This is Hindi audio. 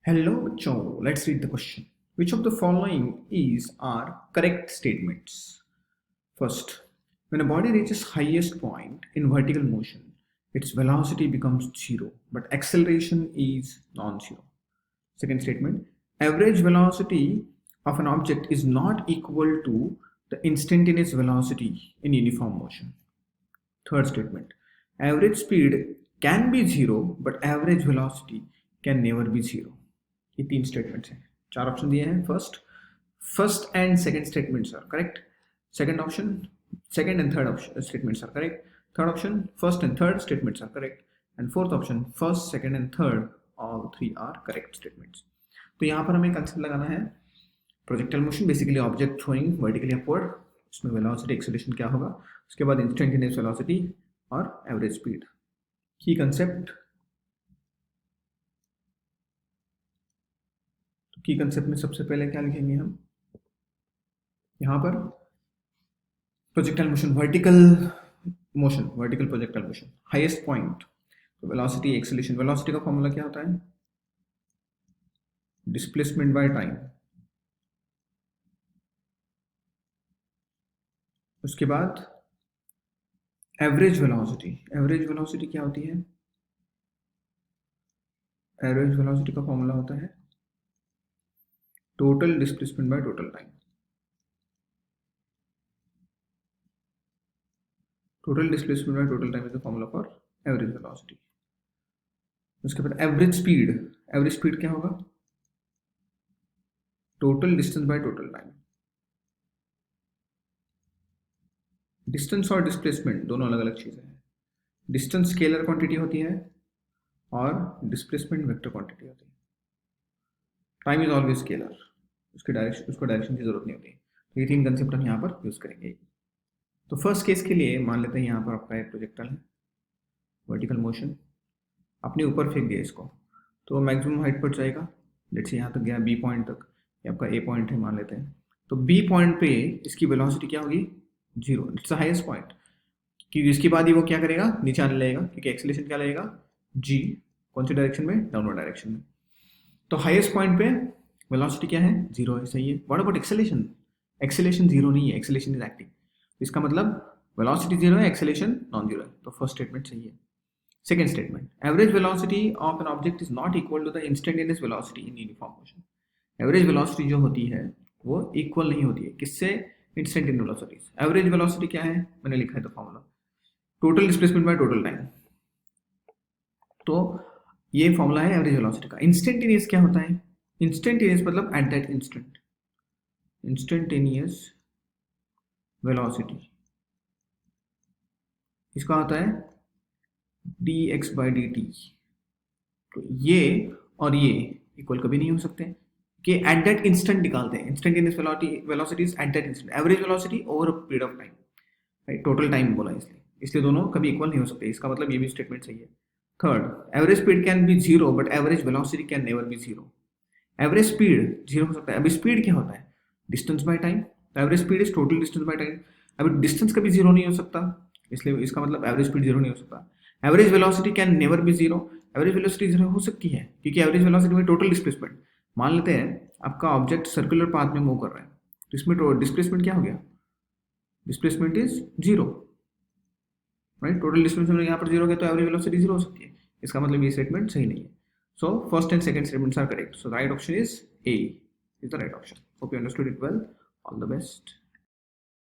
Hello, बच्चों. Let's read the question. Which of the following are correct statements? First, when a body reaches highest point in vertical motion, its velocity becomes zero, but acceleration is non-zero. Second statement, average velocity of an object is not equal to the instantaneous velocity in uniform motion. Third statement, average speed can be zero, but average velocity can never be zero. ये तीन स्टेटमेंट्स हैं. चार ऑप्शन दिए हैं. First and second statements are correct. Second option second and third statements are correct. Third option first and third statements are correct. And fourth option first second and third all three are correct statements. तो यहाँ पर हमें कंसेप्ट लगाना है projectile motion, basically object throwing vertically upward. उसमें वेलोसिटी एक्सेलरेशन क्या होगा, उसके बाद इंस्टेंटेनियस वेलोसिटी और एवरेज स्पीड. की कंसेप्ट की कंसेप्ट में सबसे पहले क्या लिखेंगे हम यहाँ पर, projectile motion, vertical projectile motion, highest point. तो वेलोसिटी एक्सेलरेशन, वेलोसिटी का फॉर्मूला क्या होता है, डिस्प्लेसमेंट बाय टाइम. उसके बाद एवरेज वेलोसिटी क्या होती है, एवरेज वेलोसिटी का फॉर्मूला होता है total displacement by total time. Total displacement by total time is the formula for average velocity. उसके बाद एवरेज स्पीड क्या होगा, total distance by total time. Distance और डिस्प्लेसमेंट दोनों अलग अलग चीजें हैं. डिस्टेंस स्केलर क्वांटिटी होती है और डिस्प्लेसमेंट वेक्टर क्वांटिटी होती है. टाइम इज ऑलवेज स्केलर, उसको डायरेक्शन की जरूरत नहीं होती. तो ये तीन कंसेप्ट हम यहाँ पर यूज करेंगे. तो फर्स्ट केस के लिए मान लेते हैं यहाँ पर आपका एक प्रोजेक्टाइल है, वर्टिकल मोशन. आपने ऊपर फेंक दिया इसको, तो मैक्सिमम हाइट पर जाएगा. लेट्स से यहाँ तक गया, बी पॉइंट तक. ये आपका ए पॉइंट है मान लेते हैं. तो बी पॉइंट पे इसकी वेलोसिटी क्या होगी, zero. It's the highest point. क्योंकि इसके बाद ही वो क्या करेगा, नीचे आने लगेगा, क्योंकि एक्सेलरेशन क्या लगेगा, जी. कौन सी डायरेक्शन में, डाउनवर्ड डायरेक्शन में. तो हाईएस्ट पॉइंट पे वेलोसिटी क्या है, जीरो है. सही है. What about acceleration, acceleration zero नहीं है, एक्सेलरेशन इज एक्टिंग. इसका मतलब वेलोसिटी जीरो है, एक्सेलरेशन नॉन जीरो है. तो फर्स्ट स्टेटमेंट सही है. Second statement, average velocity of an object is not equal to the instantaneous velocity in uniform motion. Average velocity जो होती है वो इक्वल नहीं होती है किससे, इंस्टेंटेनियस वेलोसिटी. एवरेज वेलोसिटी क्या है, मैंने लिखा है तो formula, total displacement by total time. तो ये फॉर्मूला है एवरेज वेलोसिटी का. इंस्टेंटेनियस क्या होता है, इंस्टेंटेनियस मतलब at that instant. Instantaneous velocity इसका होता है dx by dt. तो ये और ये इक्वल कभी नहीं हो सकते कि एट दैट इंस्टेंट निकालते हैं. Instantaneous velocity is at that instant, average velocity over a period of time, right. Total time बोला इसलिए दोनों कभी इक्वल नहीं हो सकते. इसका मतलब ये भी स्टेटमेंट सही है. Third, average speed can be zero but average velocity can never be zero. Average speed zero हो सकता है. अभी स्पीड क्या होता है, distance by time. Average speed is total distance by time. अभी डिस्टेंस कभी जीरो नहीं हो सकता, इसलिए इसका मतलब एवरेज स्पीड जीरो नहीं हो सकता. Average velocity can never be zero. Average velocity zero हो सकती है क्योंकि एवरेज वेलोसिटी में टोटल डिस्प्लेसमेंट. मान लेते हैं आपका ऑब्जेक्ट सर्कुलर पाथ में मूव कर रहा है, तो इसमें डिस्प्लेसमेंट क्या हो गया, displacement is zero, right. Total displacement यहाँ पर जीरो हो गया, तो एवरेज वेलोसिटी जीरो हो सकती है. इसका मतलब ये स्टेटमेंट सही नहीं है. So first and second statements are correct. So the right option is A is the right option. Hope you understood it well. All the best.